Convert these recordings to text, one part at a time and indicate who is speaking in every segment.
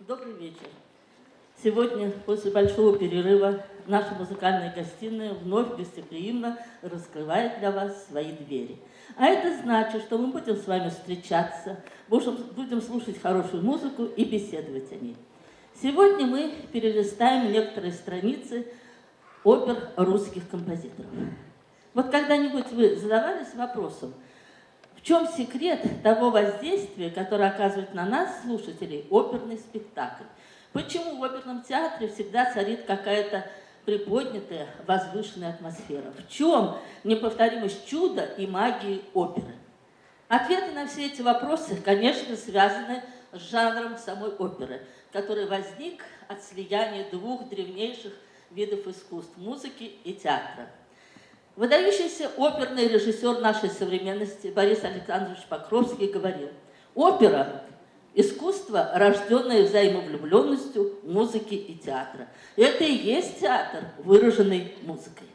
Speaker 1: Добрый вечер. Сегодня, после большого перерыва, наша музыкальная гостиная вновь гостеприимно раскрывает для вас свои двери. А это значит, что мы будем с вами встречаться, будем слушать хорошую музыку и беседовать о ней. Сегодня мы перелистаем некоторые страницы опер русских композиторов. Вот когда-нибудь вы задавались вопросом, в чем секрет того воздействия, которое оказывает на нас, слушателей, оперный спектакль? Почему в оперном театре всегда царит какая-то приподнятая, возвышенная атмосфера? В чем неповторимость чуда и магии оперы? Ответы на все эти вопросы, конечно, связаны с жанром самой оперы, который возник от слияния двух древнейших видов искусств – музыки и театра. Выдающийся оперный режиссер нашей современности Борис Александрович Покровский говорил: «Опера – искусство, рожденное взаимовлюбленностью музыки и театра. Это и есть театр, выраженный музыкой».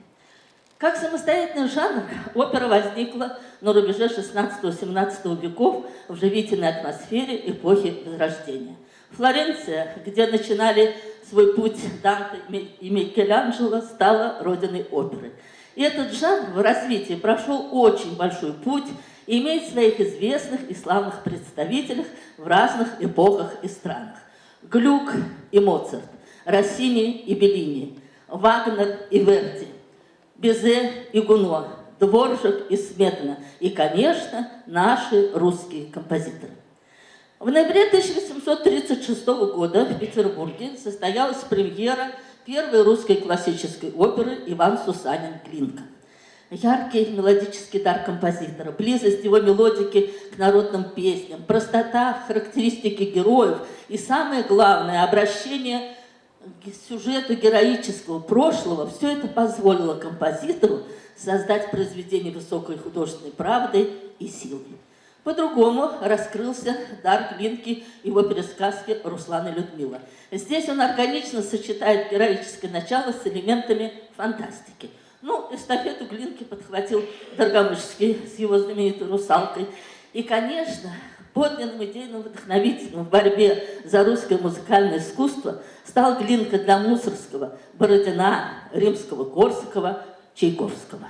Speaker 1: Как самостоятельный жанр, опера возникла на рубеже XVI-XVII веков в живительной атмосфере эпохи Возрождения. Флоренция, где начинали свой путь Данте и Микеланджело, стала родиной оперы. И этот жанр в развитии прошел очень большой путь и имеет своих известных и славных представителей в разных эпохах и странах. Глюк и Моцарт, Россини и Беллини, Вагнер и Верди, Бизе и Гуно, Дворжак и Сметана и, конечно, наши русские композиторы. В ноябре 1836 года в Петербурге состоялась премьера первой русской классической оперы «Иван Сусанин Глинка». Яркий мелодический дар композитора, близость его мелодики к народным песням, простота характеристики героев и, самое главное, обращение к сюжету героического прошлого – все это позволило композитору создать произведение высокой художественной правды и силы. По-другому раскрылся дар Глинки и его пересказки «Руслан и Людмила». Здесь он органично сочетает героическое начало с элементами фантастики. Ну, эстафету Глинки подхватил Доргомышский с его знаменитой «Русалкой». И, конечно, подлинным идейным вдохновителем в борьбе за русское музыкальное искусство стал Глинка для Мусоргского, Бородина, Римского-Корсакова, Чайковского.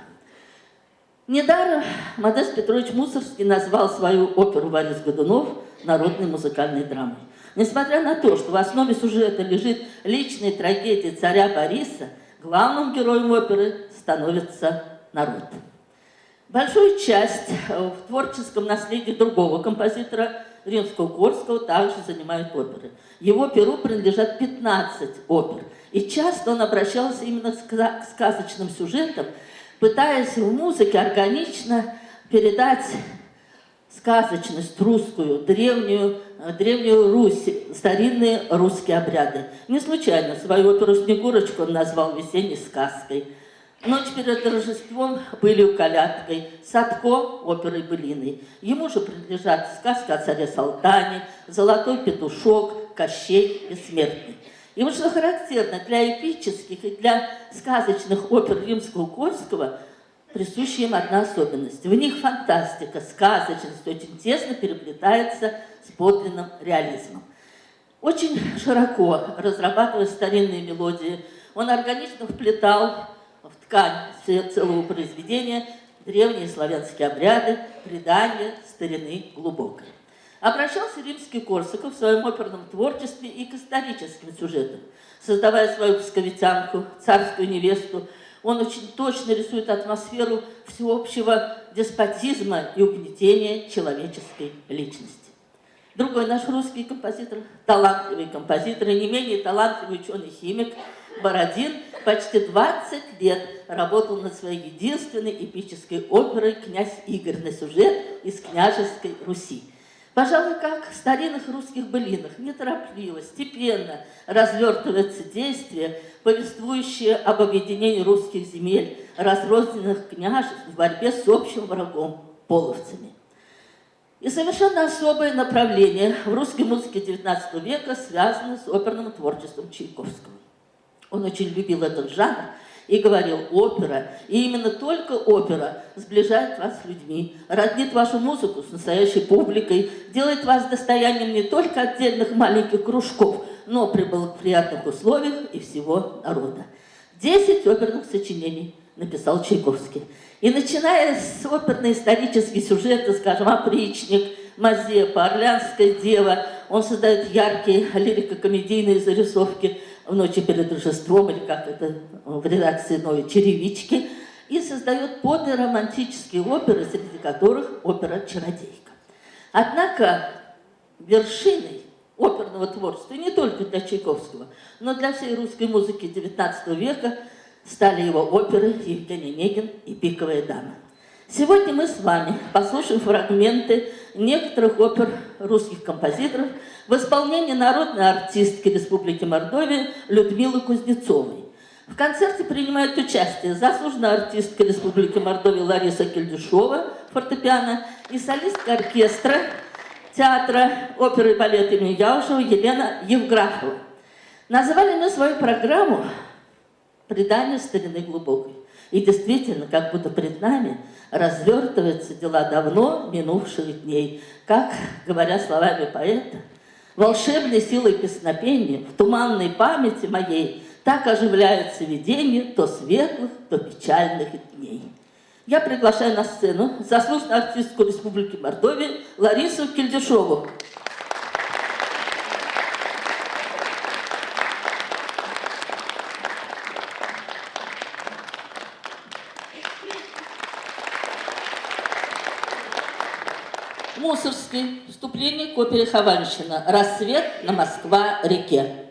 Speaker 1: Недаром Модест Петрович Мусоргский назвал свою оперу «Борис Годунов» народной музыкальной драмой. Несмотря на то, что в основе сюжета лежит личная трагедия царя Бориса, главным героем оперы становится народ. Большую часть в творческом наследии другого композитора Римского-Корского также занимают оперы. Его перу принадлежат 15 опер, и часто он обращался именно к сказочным сюжетам, пытаясь в музыке органично передать сказочность русскую, древнюю Русь, старинные русские обряды. Не случайно свою оперу «Снегурочку» он назвал «Весенней сказкой», «Ночь перед Рождеством» – «Былью колядкой», «Садко» – оперой «Былиной». Ему же принадлежат сказка о царе Салтане, «Золотой петушок», «Кощей» и «Смертный». И вот что характерно, для эпических и для сказочных опер Римского-Корского присуща им одна особенность. В них фантастика, сказочность очень тесно переплетается с подлинным реализмом. Очень широко разрабатывая старинные мелодии, он органично вплетал в ткань целого произведения древние славянские обряды, предания старины глубокой. Обращался Римский-Корсаков в своем оперном творчестве и к историческим сюжетам. Создавая свою псковитянку, царскую невесту, он очень точно рисует атмосферу всеобщего деспотизма и угнетения человеческой личности. Другой наш русский композитор, талантливый композитор и не менее талантливый ученый-химик Бородин, почти 20 лет работал над своей единственной эпической оперой «Князь Игорь» на сюжет из княжеской Руси. Пожалуй, как в старинных русских былинах, неторопливо, степенно развертывается действие, повествующее об объединении русских земель, разрозненных княжеств в борьбе с общим врагом – половцами. И совершенно особое направление в русской музыке XIX века связано с оперным творчеством Чайковского. Он очень любил этот жанр и говорил: опера, и именно только опера сближает вас с людьми, роднит вашу музыку с настоящей публикой, делает вас достоянием не только отдельных маленьких кружков, но при благоприятных условиях и всего народа. 10 оперных сочинений написал Чайковский. И начиная с оперно-исторических сюжетов, скажем, «Опричник», «Мазепа», «Орлеанская дева», он создает яркие лирико-комедийные зарисовки «В ночи перед Рождеством», или как это в редакции новой «Черевички», и создает подлинно романтические оперы, среди которых опера «Чародейка». Однако вершиной оперного творчества, и не только для Чайковского, но для всей русской музыки XIX века, стали его оперы «Евгений Онегин» и «Пиковая дама». Сегодня мы с вами послушаем фрагменты некоторых опер русских композиторов в исполнении народной артистки Республики Мордовия Людмилы Кузнецовой. В концерте принимает участие заслуженная артистка Республики Мордовия Лариса Кельдюшова, фортепиано, и солистка оркестра театра оперы и балета имени Яушева Елена Евграфова. Называли мы свою программу «Предание старины глубокой». И действительно, как будто пред нами развертываются дела давно минувших дней. Как, говоря словами поэта, волшебной силой песнопения в туманной памяти моей так оживляются видения то светлых, то печальных дней. Я приглашаю на сцену заслуженную артистку Республики Мордовия Ларису Кельдюшову. Мусоргский. Вступление к опере «Хованщина». «Рассвет на Москва-реке».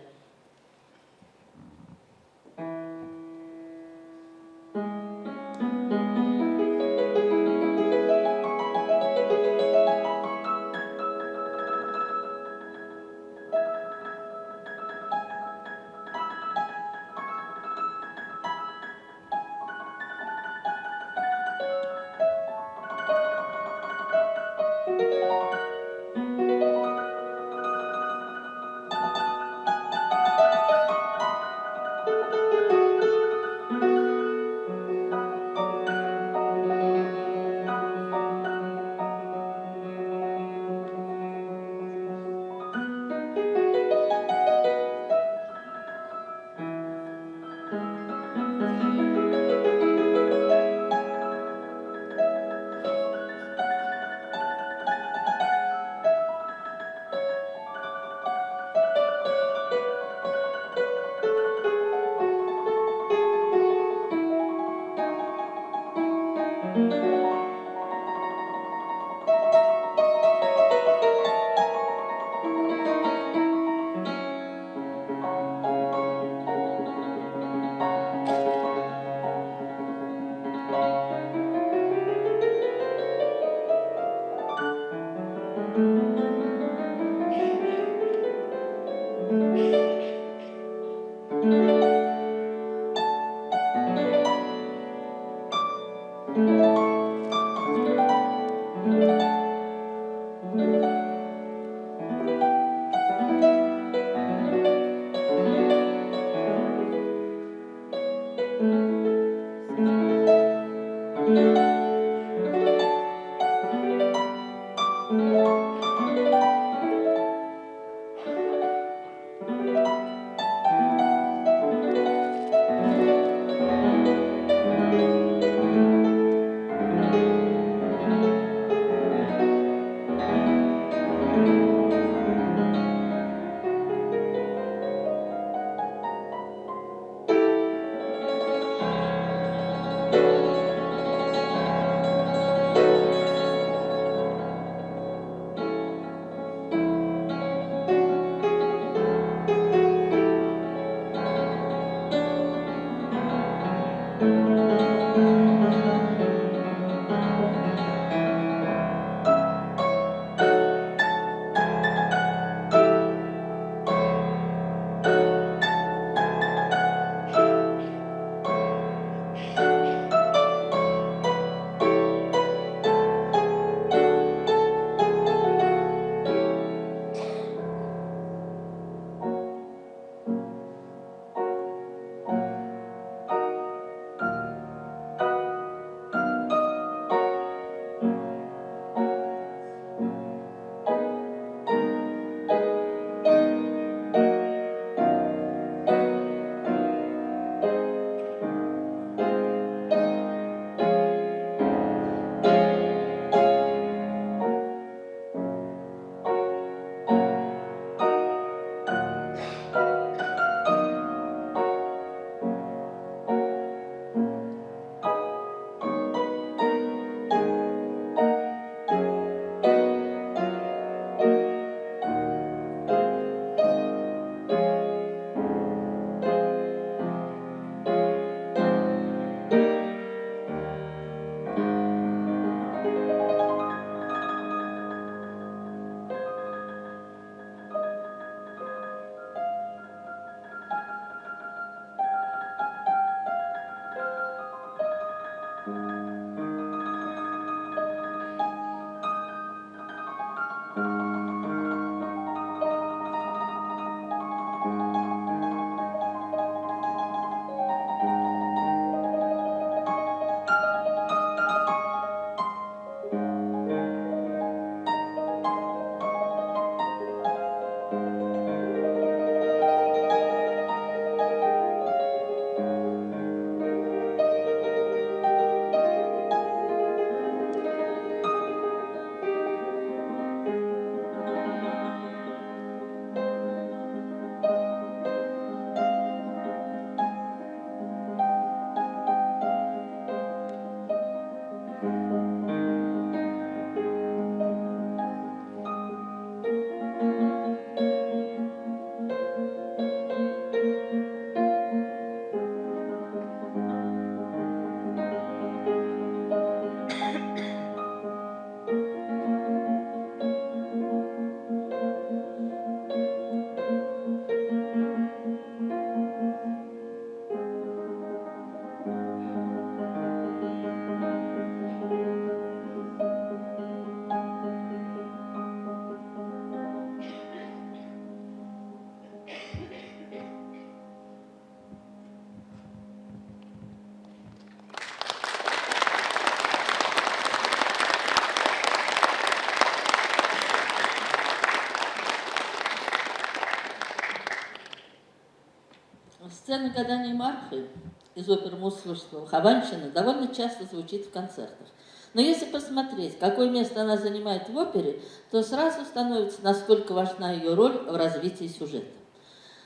Speaker 1: Сцена гадания Марфы из оперы Мусоргского «Хованщина» довольно часто звучит в концертах. Но если посмотреть, какое место она занимает в опере, то сразу становится, насколько важна ее роль в развитии сюжета.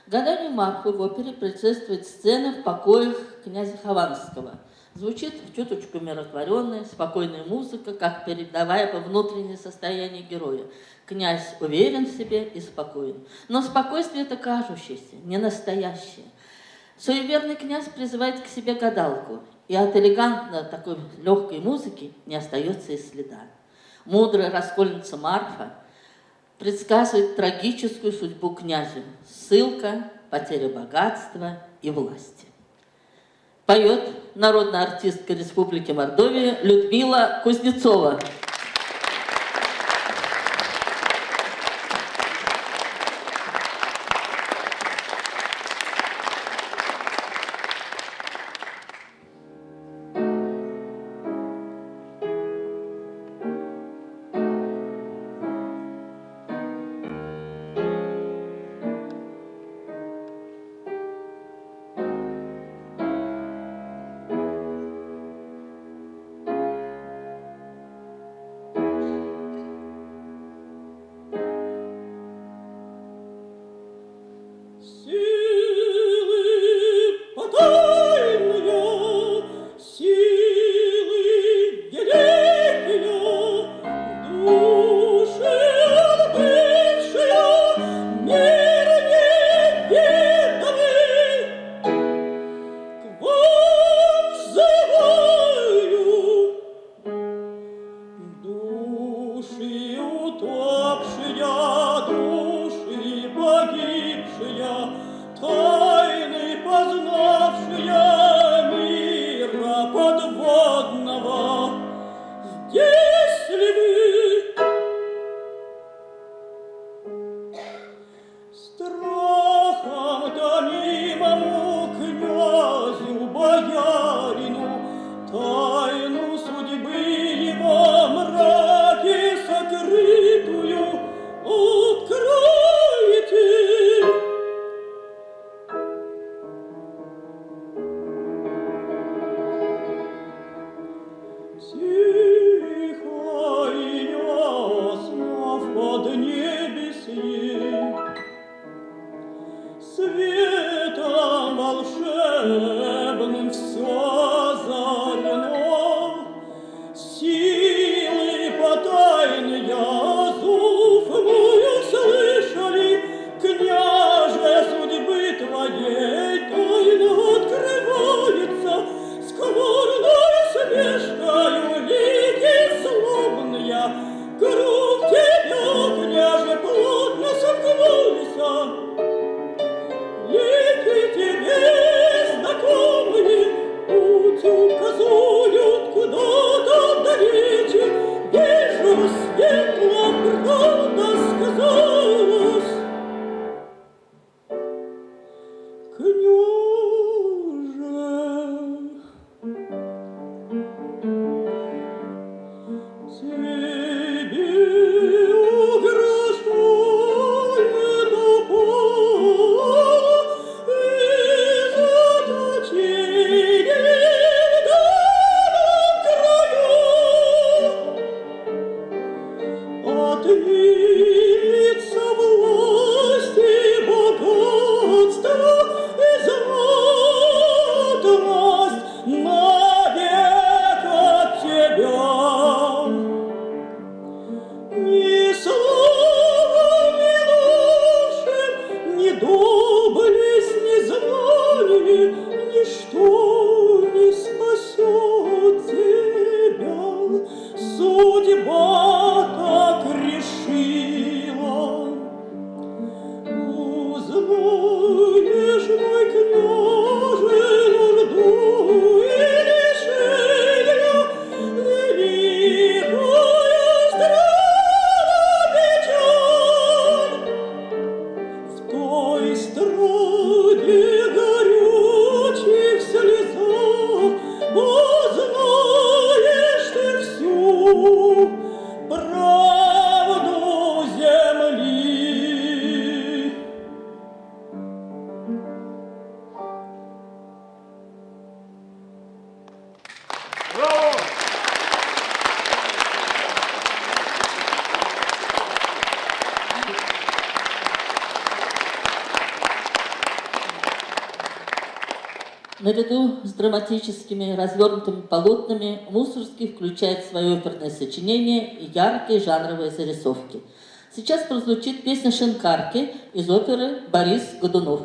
Speaker 1: Гаданию Марфы в опере предшествует сцена в покоях князя Хованского. Звучит чуточку умиротворенная, спокойная музыка, как передавая по внутреннее состояние героя. Князь уверен в себе и спокоен. Но спокойствие это кажущееся, не настоящее. Суеверный князь призывает к себе гадалку, и от элегантно такой легкой музыки не остается и следа. Мудрая раскольница Марфа предсказывает трагическую судьбу князя. Ссылка, потеря богатства и власти. Поет народная артистка Республики Мордовия Людмила Кузнецова.
Speaker 2: Лики тебе знакомы.
Speaker 1: Наряду с драматическими развернутыми полотнами Мусоргский включает в свое оперное сочинение яркие жанровые зарисовки. Сейчас прозвучит песня «Шинкарки» из оперы «Борис Годунов».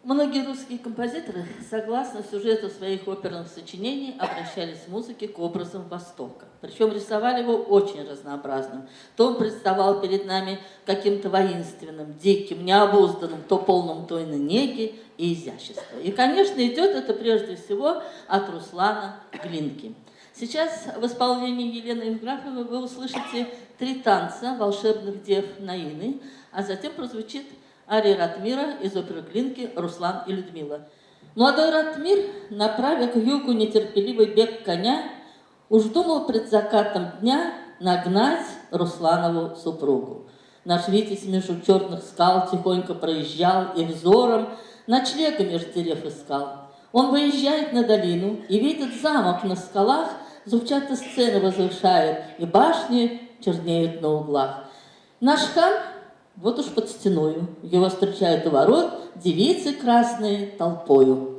Speaker 1: Многие русские композиторы, согласно сюжету своих оперных сочинений, обращались в музыке к образам Востока. Причем рисовали его очень разнообразным. То он представал перед нами каким-то воинственным, диким, необузданным, то полным тайны неги и изящества. И, конечно, идет это прежде всего от Руслана Глинки. Сейчас в исполнении Елены Евграфовой вы услышите 3 танца волшебных дев Наины, а затем прозвучит ария Ратмира из оперы Глинки «Руслан и Людмила». Молодой Ратмир, направя к югу нетерпеливый бег коня, уж думал пред закатом дня нагнать Русланову супругу. Наш Витязь между черных скал тихонько проезжал и взором ночлега меж дерев искал. Он выезжает на долину и видит замок на скалах, зубчатые сцены возвышает, и башни чернеют на углах. Наш хан вот уж под стеною, его встречают у ворот девицы красные толпою.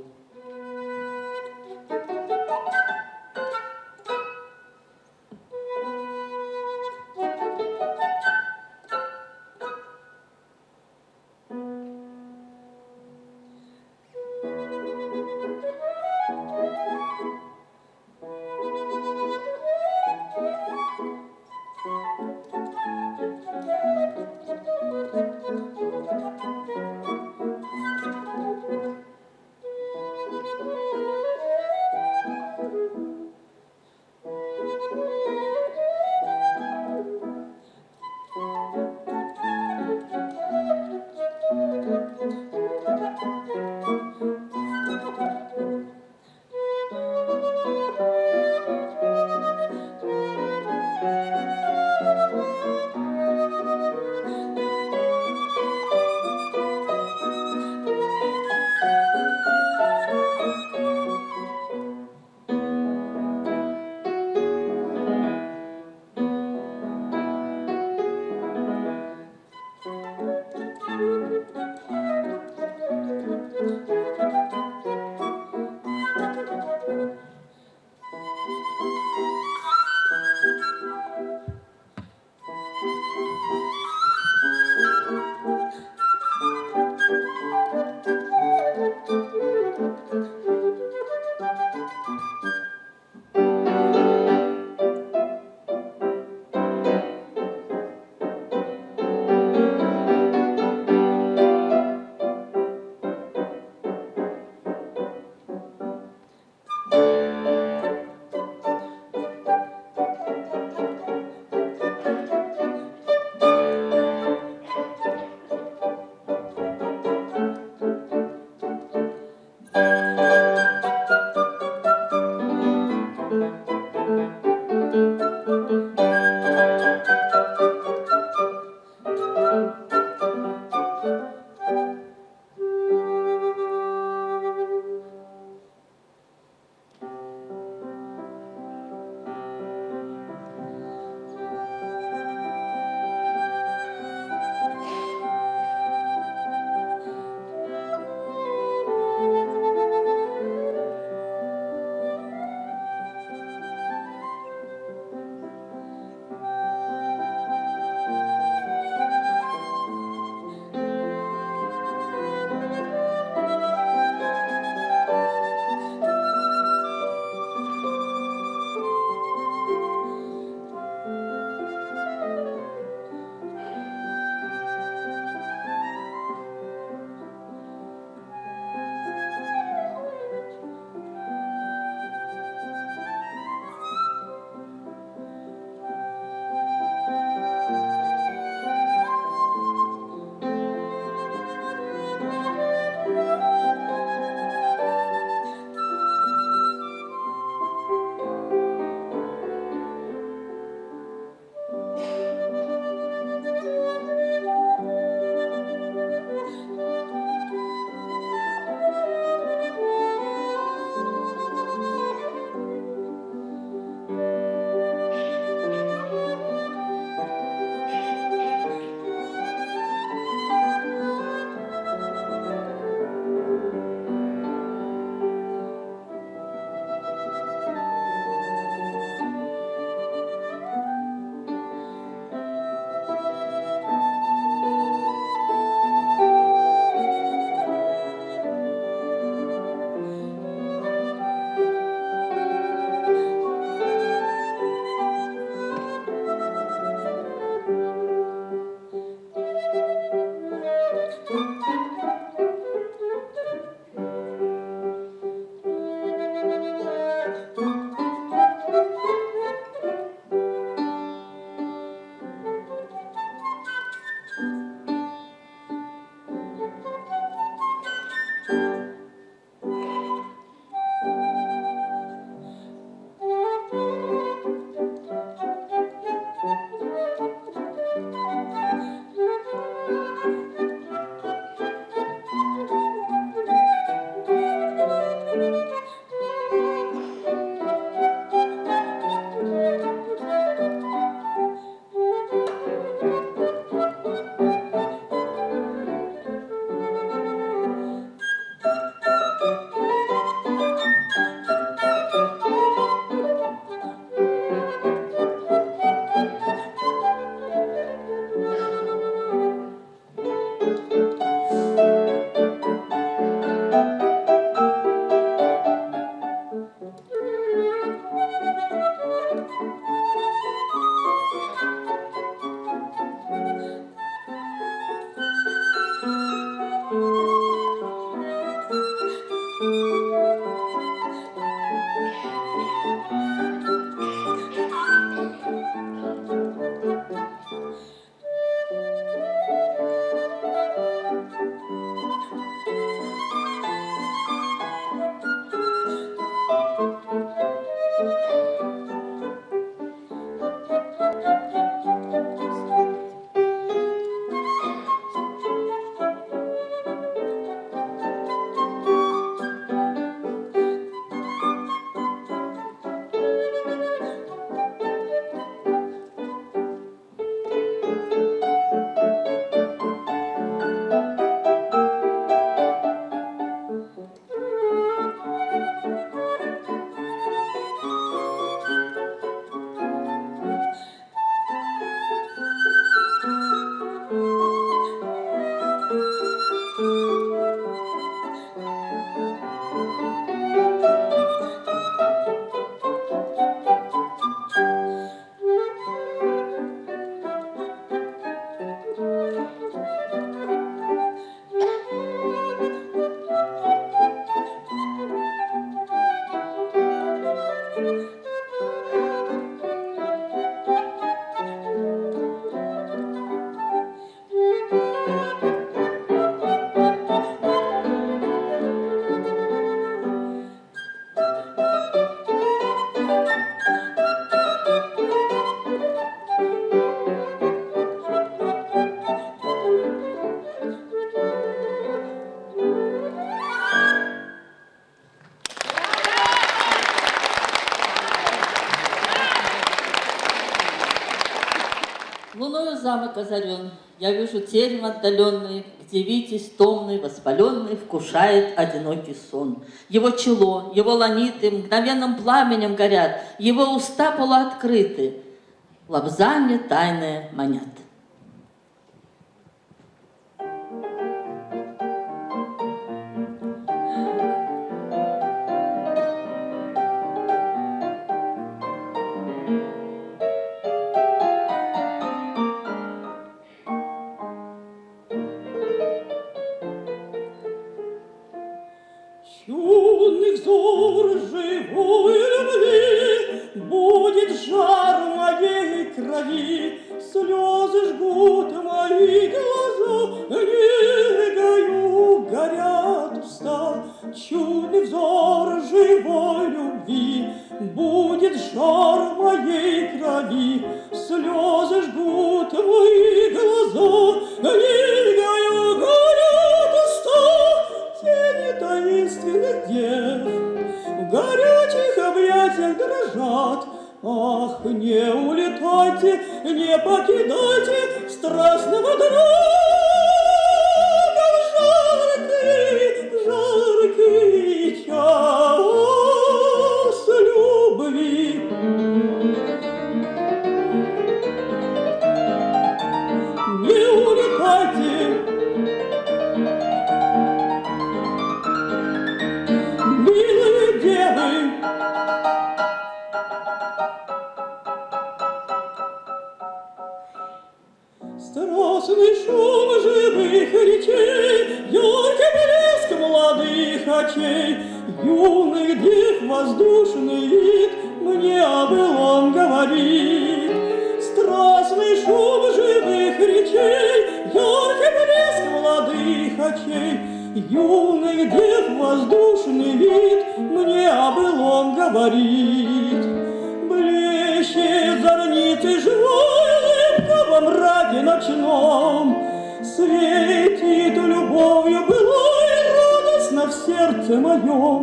Speaker 1: Луною замок озарен, я вижу терем отдаленный, где Витязь томный, воспаленный, вкушает одинокий сон. Его чело, его ланиты мгновенным пламенем горят, его уста полуоткрыты, лобзание тайное манят.
Speaker 2: Чудный взор живой любви, будет жар моей крови, слезы жгут мои глаза, негою горят уста. Чудный взор живой любви, будет жар моей крови, слезы жгут мои глаза, негою горят уста. Тени таинственных дев в горячих объятиях дрожат. Ах, не улетайте, не покидайте страстного друга. Жаркий час любви. Не улетайте, милые девы. Страстный шум живых речей, яркий блеск молодых очей, юных дев воздушный вид мне о былом говорит. Страстный шум живых речей, яркий блеск молодых очей, юных дев воздушный вид мне о былом говорит. Блещет зорницей живой улыбка во мраке ночном, светит любовью былой радостно в сердце моем.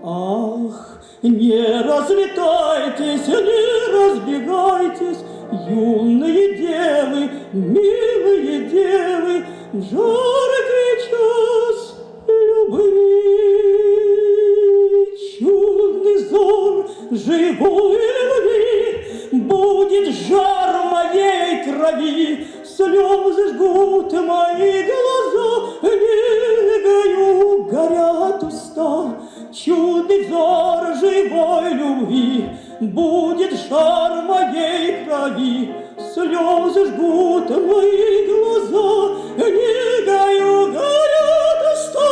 Speaker 2: Ах, не разлетайтесь, не разбегайтесь, юные девы, милые девы, в жаркий час любви. Чудный взор живой любви будет жар моей крови, слезы жгут мои глаза, негою горят уста. Чудный взор живой любви будет жар моей крови, слезы жгут мои глаза, негою горят уста.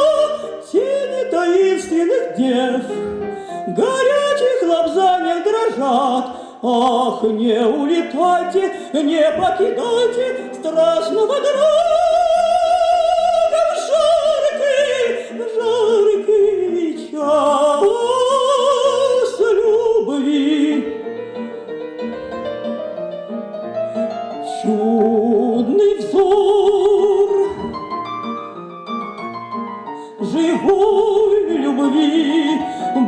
Speaker 2: Тени таинственных дев горячих лобзаниях дрожат. Ах, не улетайте, не покидайте страстного друга в жаркий час любви. Чудный взор живой любви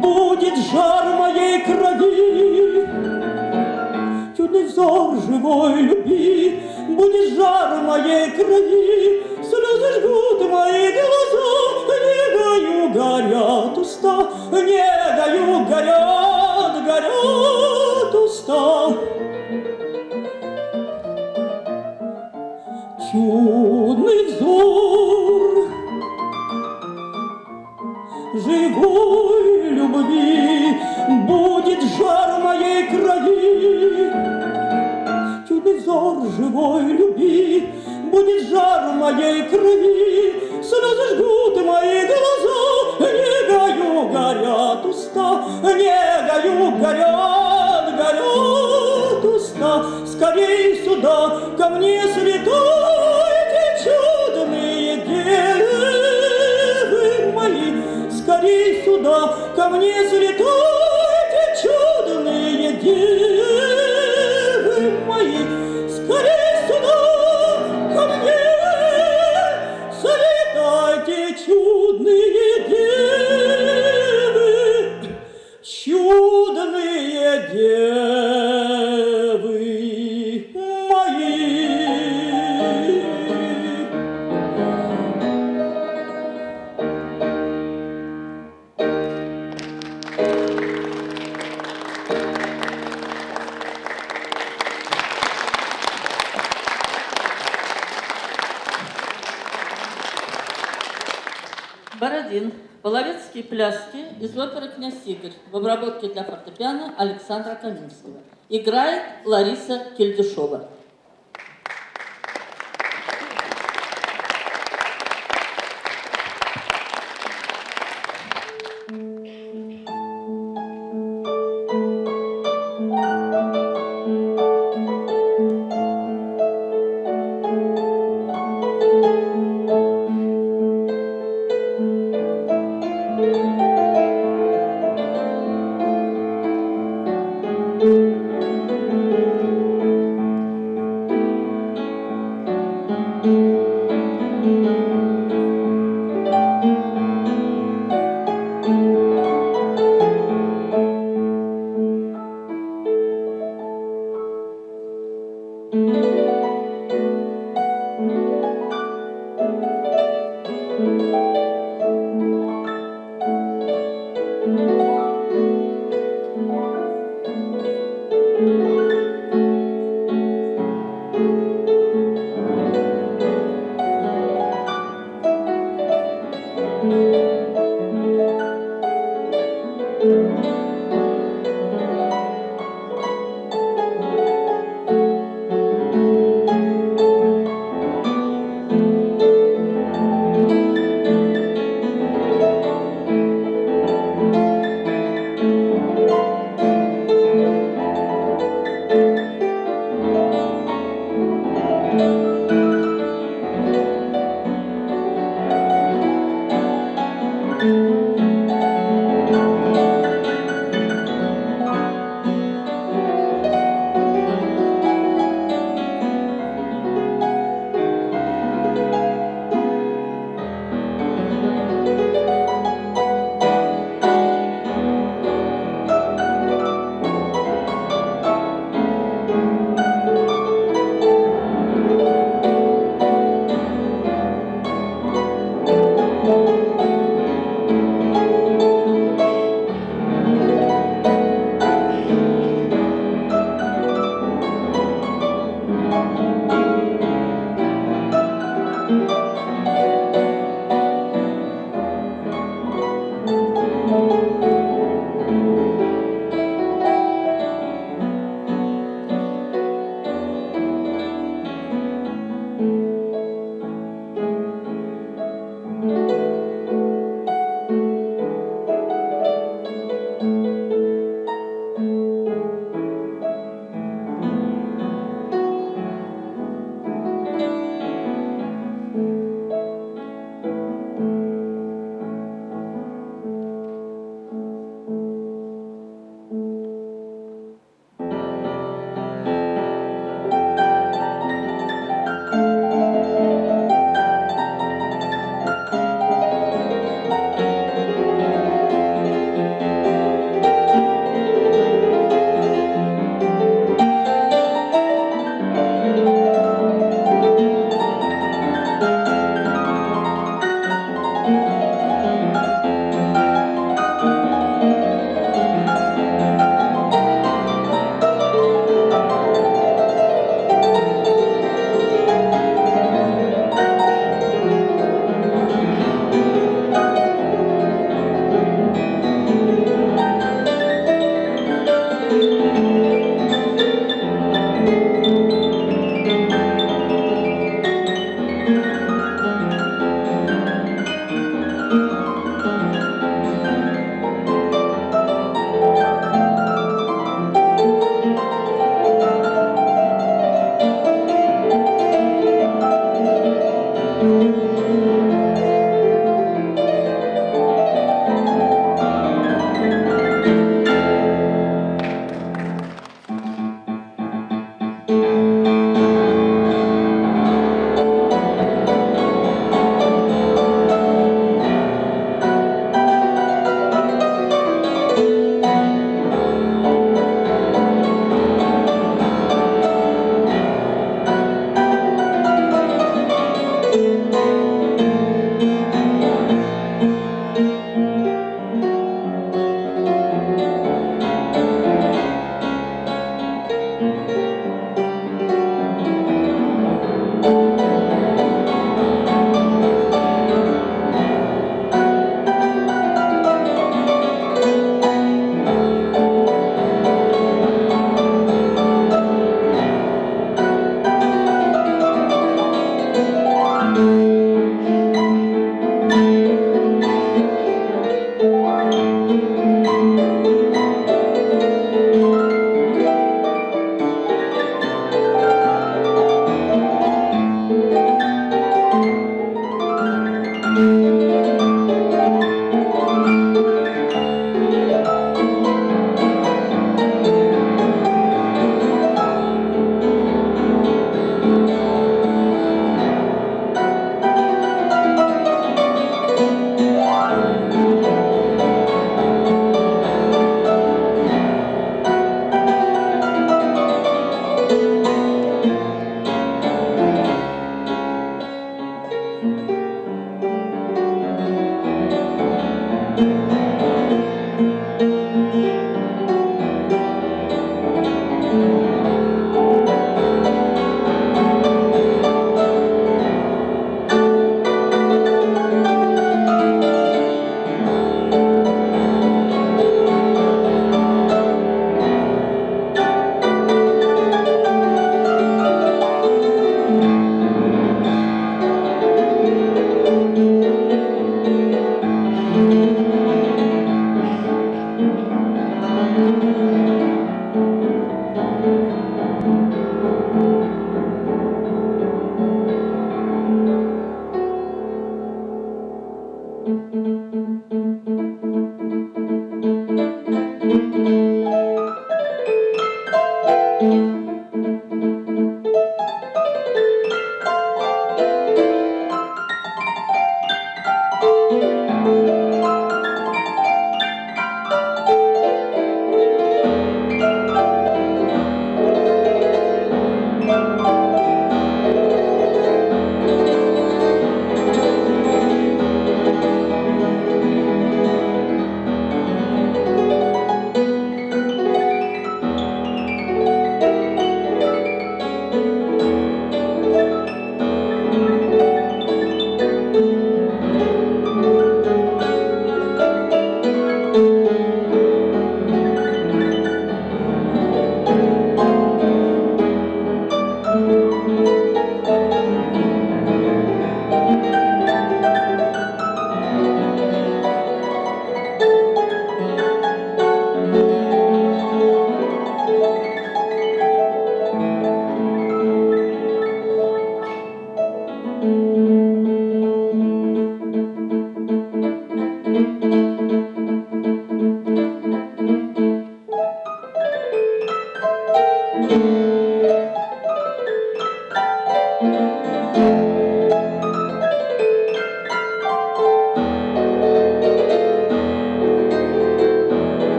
Speaker 2: будет жар моей крови. Чудный взор живой любви будет жар моей крови, слезы жгут мои глаза, негою горят уста, негою горят уста. Чудный взор живой любви будет жар моей крови. Чудный взор живой любви будет жар моей крови, слезы жгут мои глаза, негою горят уста, негою горят уста. Скорей сюда ко мне слетайте, чудные девы мои, скорей сюда ко мне слетайте, чудные девы мои, скорей сюда ко мне слетайте, чудные девы, чудные девы мои.
Speaker 1: Бородин. Половецкие пляски из оперы «Князь Игорь» в обработке для фортепиано Александра Каминского. Играет Лариса Кельдюшова.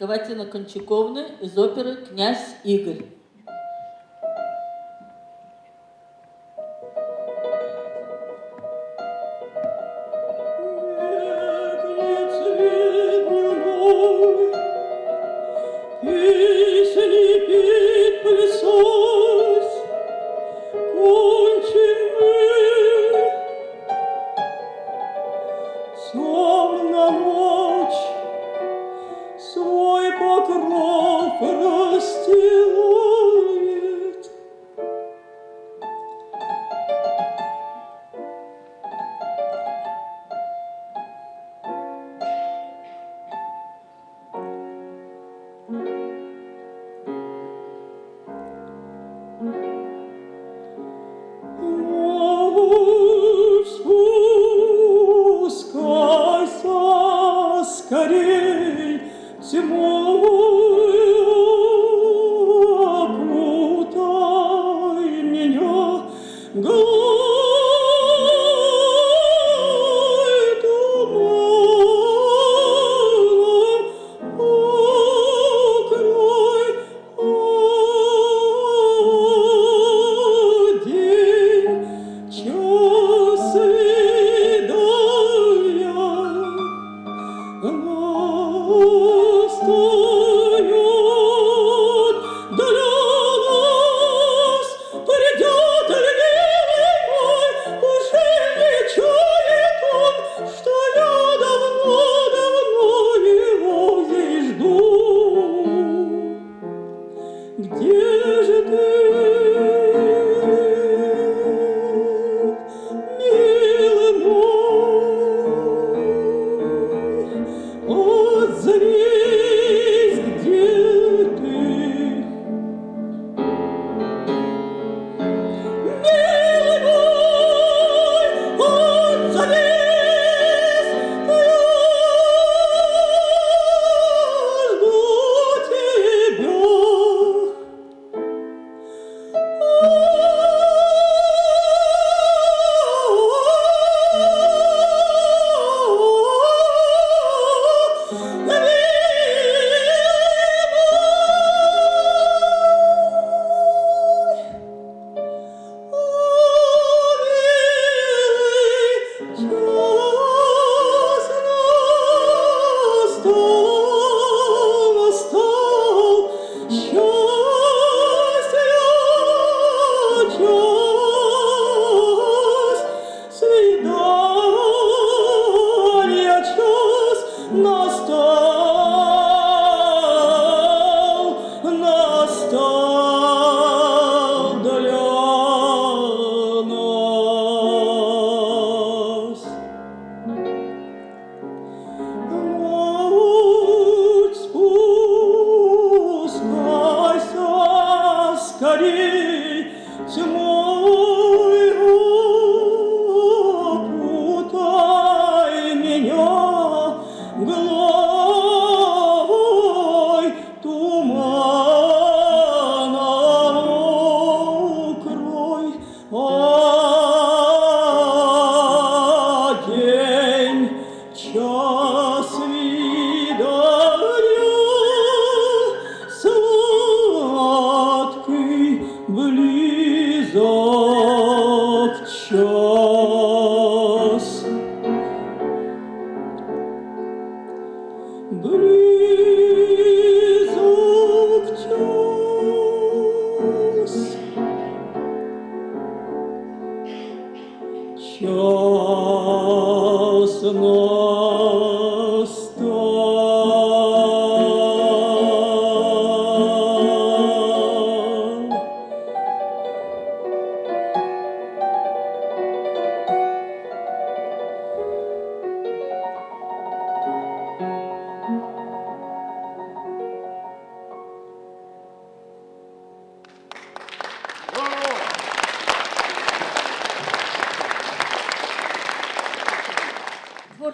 Speaker 1: Гаватина Кончаковны из оперы «Князь Игорь».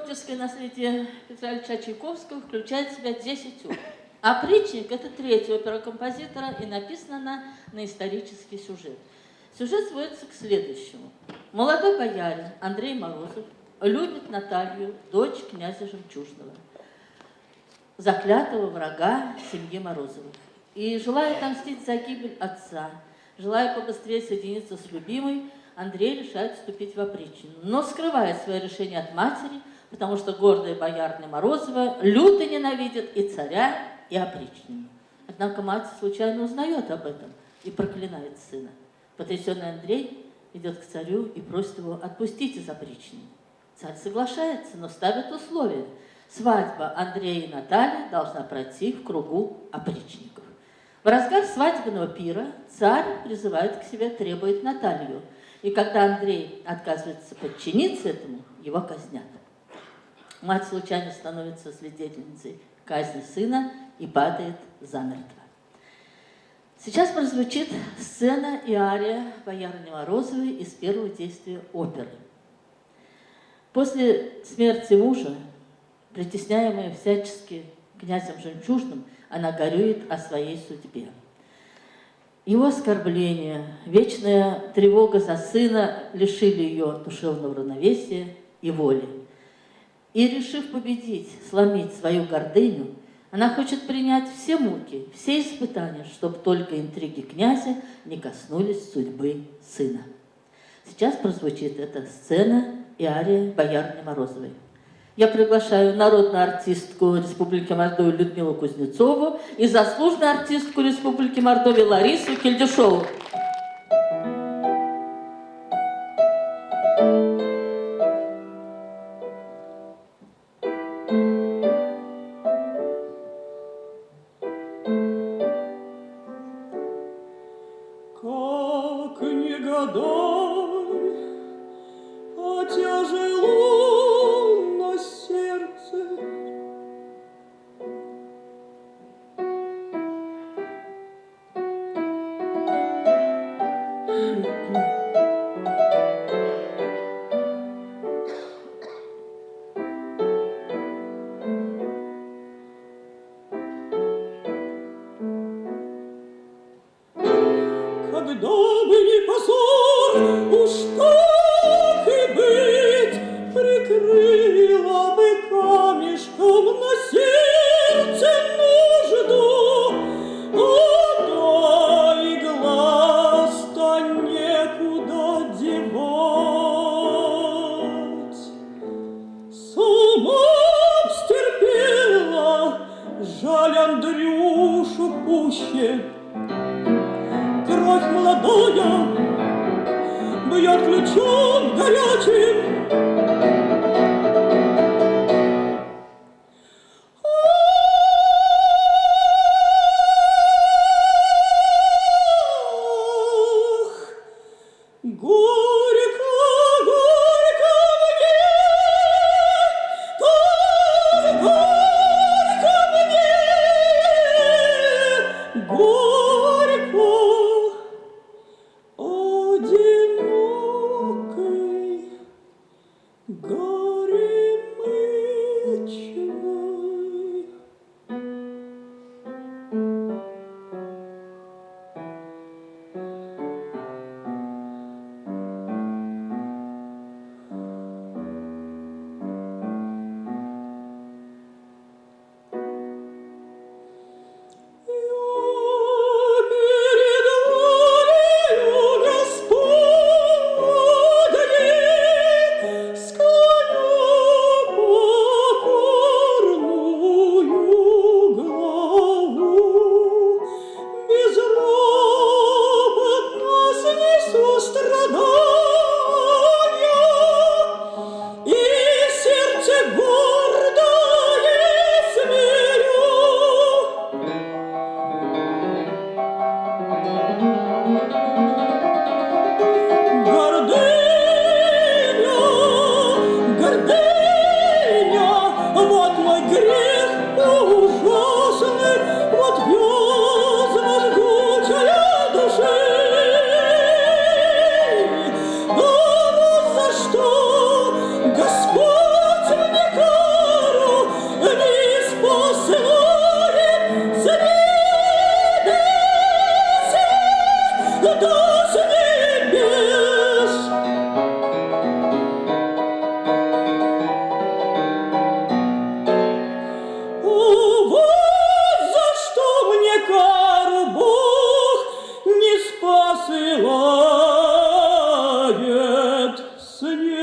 Speaker 1: Творческое наследие Петра Ильича Чайковского включает в себя 10 опер. «Опричник» — это третья опера композитора, и написана она на исторический сюжет. Сюжет сводится к следующему. Молодой боярин Андрей Морозов любит Наталью, дочь князя Жемчужного. заклятого врага семьи Морозовых. И желая отомстить за гибель отца, желая побыстрее соединиться с любимой, Андрей решает вступить в опричнину, но скрывает свое решение от матери, потому что гордая боярня Морозова люто ненавидит и царя, и опричнину. Однако мать случайно узнает об этом и проклинает сына. Потрясенный Андрей идет к царю и просит его отпустить из опричнины. Царь соглашается, но ставит условие. Свадьба Андрея и Натальи должна пройти в кругу опричников. В разгар свадебного пира царь призывает к себе, требует Наталью. И когда Андрей отказывается подчиниться этому, его казнят. Мать случайно становится свидетельницей казни сына и падает замертво. Сейчас прозвучит сцена и ария боярыни Морозовой из первого действия оперы. После смерти мужа, притесняемая всячески князем Жемчужным, она горюет о своей судьбе. Его оскорбления, вечная тревога за сына лишили ее душевного равновесия и воли. И, решив победить, сломить свою гордыню, она хочет принять все муки, все испытания, чтобы только интриги князя не коснулись судьбы сына. Сейчас прозвучит эта сцена и ария боярыни Морозовой. Я приглашаю народную артистку Республики Мордовия Людмилу Кузнецову и заслуженную артистку Республики Мордовия Ларису Кельдюшову.
Speaker 2: Как не гадай, а тяжело на сердце. Когда бы не позор, уж так и быть, прикрыла бы камешком на сердце нужду, а и глаз-то некуда девать. Сама б стерпела, жаль Андрюшу пуще. Кровь молодая бьет ключом горячим. Ах, горько, горько мне, как горько мне, горько. Одинокой посылает с небес.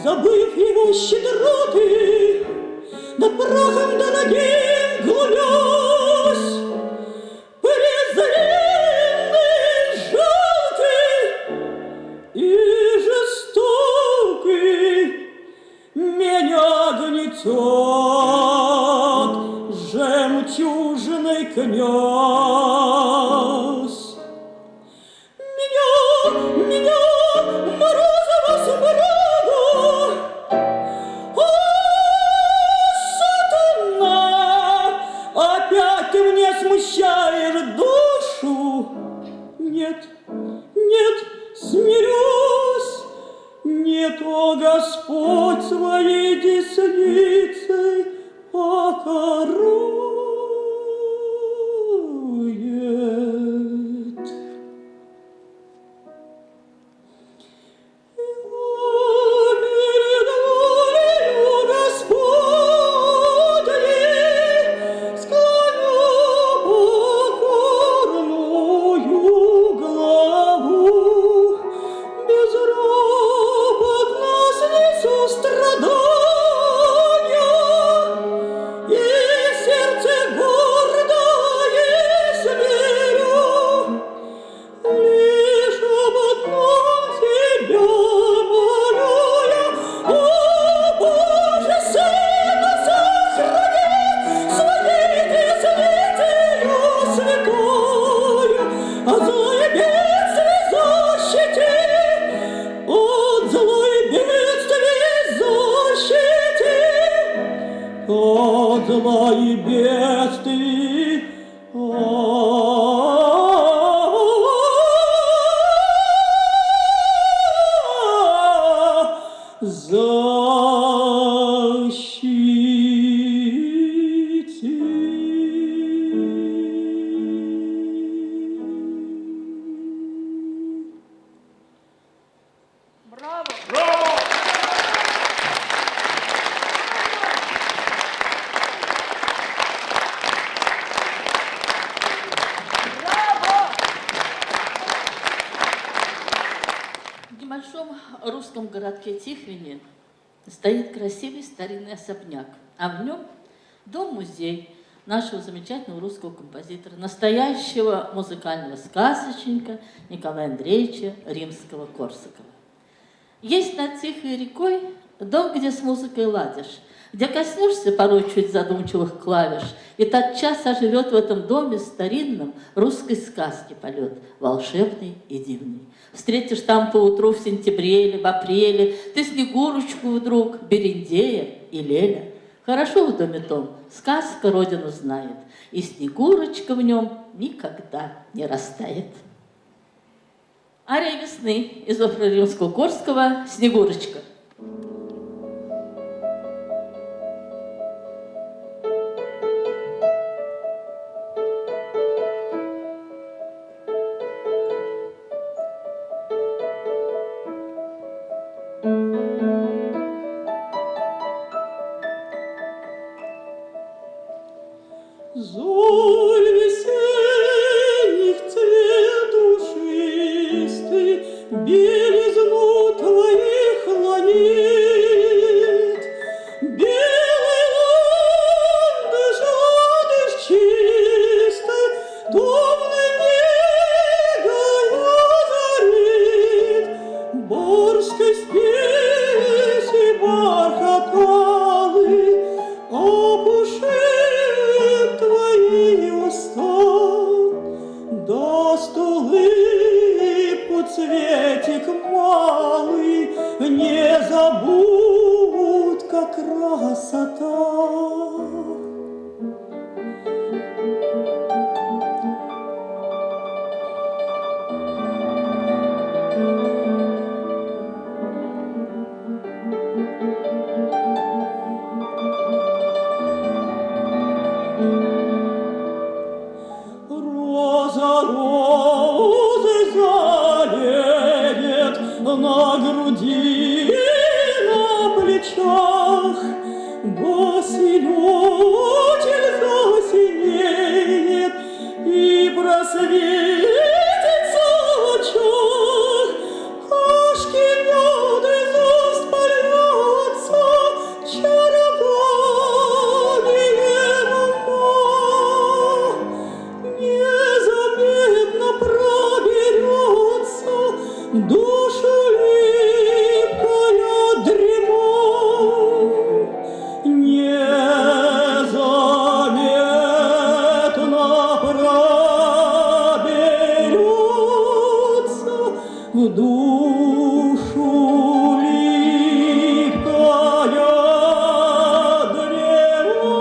Speaker 2: Забыв его щедроты, над прахом дорогим глумясь, презренный, жалкий и жестокий, меня гнетет жемчужный князь. Меня, Морозова супругу, опять ты мне смущаешь душу. Нет, смирюсь. Нет, о Господь, своей десницей покорует. От зла и бедствий,
Speaker 1: В небольшом русском городке Тихвине стоит красивый старинный особняк, а в нем дом-музей нашего замечательного русского композитора, настоящего музыкального сказочника Николая Андреевича Римского-Корсакова. Есть над тихой рекой дом, где с музыкой ладишь, где коснешься порой чуть задумчивых клавиш, и тотчас оживет в этом доме старинном русской сказки полет, волшебный и дивный. Встретишь там поутру в сентябре или в апреле ты Снегурочку вдруг, Берендея и Леля. Хорошо в доме том, сказка родину знает, и Снегурочка в нем никогда не растает. Ария весны из оперы Римского-Корского «Снегурочка».
Speaker 2: Золь весенних цвет душистый белизну твоих ланит. Белой лунды жадыш чистой томной негой озарит. Борской спеси бархат алый опушит твои уста, даст улыбку цветик малый, незабудка красота. Роза розы залеет на груди и на плечах, босилючек засинеет и просветится в очах. Кашки меды заспалятся чарованием ума. Незаметно проберется душу липкая дрема. Незаметно проберется в душу липкая дрема.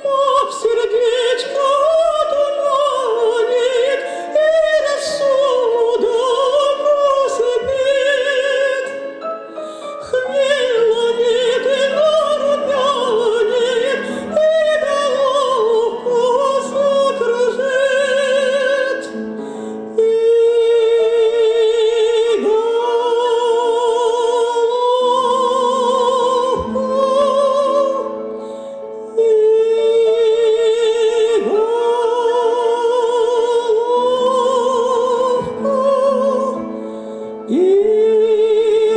Speaker 2: Мох сердечко туманит и рассудок усыпит. Хмель ловит и нарумянит, и головку закружит. И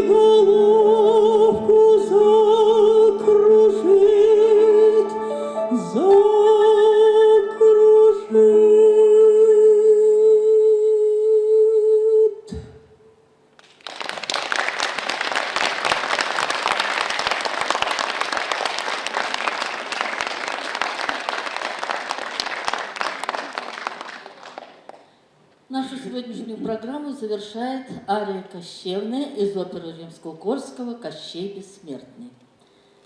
Speaker 2: головку закружит, закружит.
Speaker 1: Нашу сегодняшнюю программу завершает ария Кощевная из оперы Римского-Корского «Кощей Бессмертный».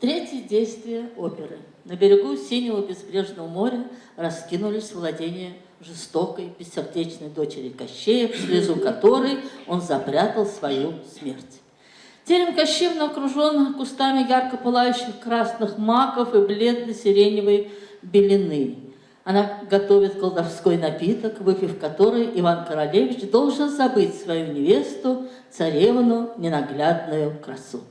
Speaker 1: Третье действие оперы. На берегу синего безбрежного моря раскинулись владения жестокой, бессердечной дочери Кощея, в слезу которой он запрятал свою смерть. Терем Кощевна окружен кустами ярко пылающих красных маков и бледно-сиреневой белины. Она готовит колдовской напиток, выпив который, Иван Королевич должен забыть свою невесту, царевну, ненаглядную красу.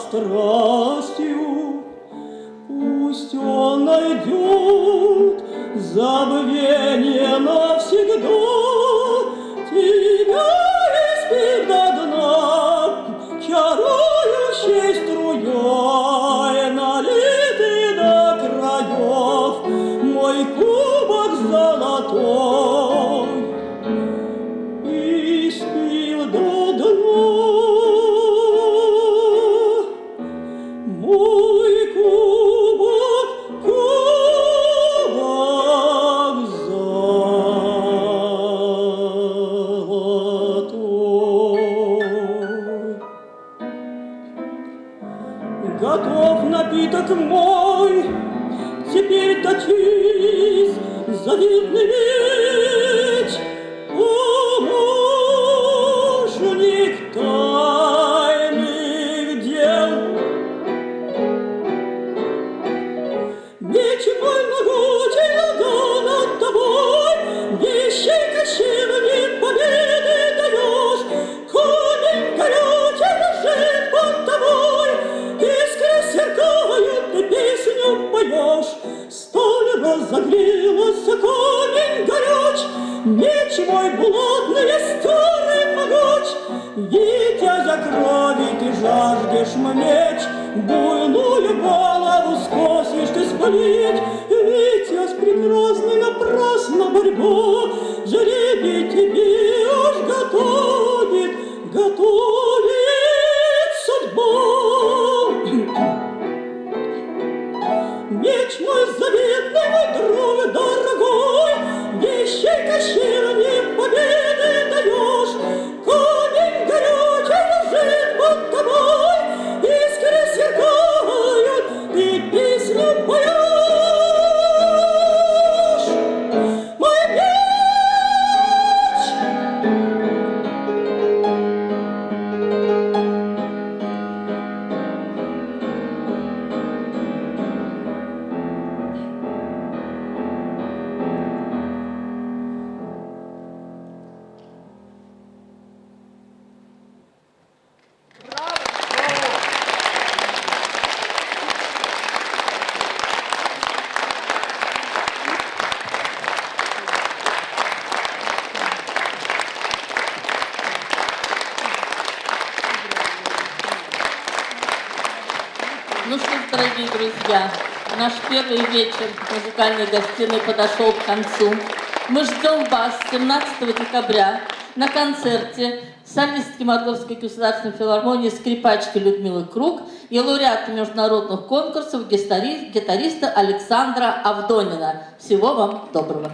Speaker 2: страстью. Пусть он найдет забвение навсегда, тебя испит до дна чарующей струей, налитый до краев мой кубок золотой, испил до дна мой кубок, кубок золотой. Готов напиток мой, теперь точись, завидный меч, помощник тайных дел. Меч мой могучий ладон над тобой, вещей кощуньи победы даешь, камень горючий лежит под тобой, искры сверкают, ты песню поешь. Столь разогрелся камень горюч, меч мой блудный, старый могуч, витязя крови ты жаждешь меч, буйную голову скосишь ты спалить. Витязь прекрасный, напрасно борьба, жребий тебе уж готовит, готовит судьба. Меч мой заветный, мой друг дорогой, вещей кощуньи победы даешь, камень горючий лежит под тобой, искры сверкают, ты песню поешь. Мой меч!
Speaker 1: Ну что ж, дорогие друзья, наш первый вечер музыкальной гостиной подошел к концу. Мы ждем вас 17 декабря на концерте солистки Мордовской государственной филармонии скрипачки Людмилы Круг и лауреата международных конкурсов гитариста Александра Авдонина. Всего вам доброго.